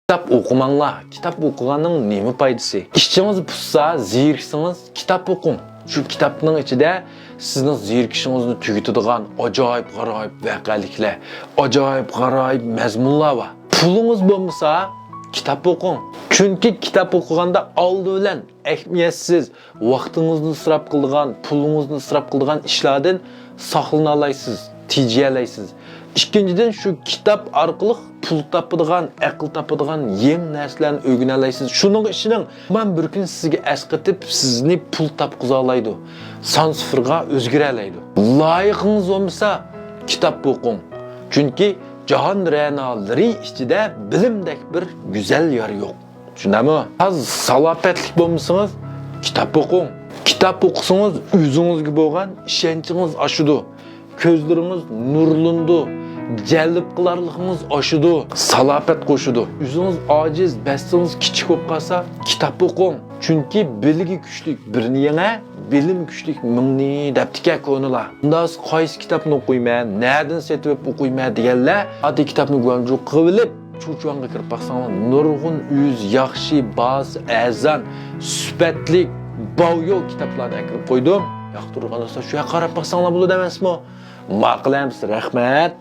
Kitap okumanglar. Kitap okuganın nemi paydası? İşçiniz putsa, zirksiniz, kitap okun. Şu kitapның içinde sizin zirkişinizni tügütüdigan acayip garayip vakalikler, acayip garayip mezmunlar var. Pulunuz bo'lmasa, kitap okun. Çünkü kitap okuganda aldı bilen ehmiyetsiz, vaqtingizni israf qilgan, pulungizni israf qilgan ishlardan saqlana alaysiz, tijiyalaysiz. İkinciden şu kitap arqılıq pul tapıdığan, aql tapıdığan yeni narsalarni o'rganalaysiz. Şunun işinin ben bir gün sizge esqitib sizni pul tapqıza alaydı. Son sıfırga özgüre alaydı. Layıqınız olmasa kitap okun. Çünkü Cahan renaları içinde bilimdek bir güzel yer yok. Şunamı? Az salapetlik olmuşsunuz, kitap okun. Kitap okusunuz, özünüz gibi olgan, işençiniz aşıdı. Közleriniz nurlundu. Cəlib qılarlığınız aşıdı. Salapet koşudu. Özünüz aciz, bəstiniz kiçik olub qalsa, kitap okun. Çünkü bilgi güçlük birini yene, bilim güçlük mingni deptike konular. Bunda qaysi kitapni okuyma, nereden setip okuyma deganlar, adi kitapni göncu qıvilib, çuçuanga kirib baxsanlar, nurg'un yüz, yaxshi, baz, azan, sübetlik, bavyol kitaplarni kirib qo'ydim. Yoqtirgan bo'lsa, shu yoqqa qarab baxsanlar bo'ladi emasmi? Ma'qulamsiz, rahmat.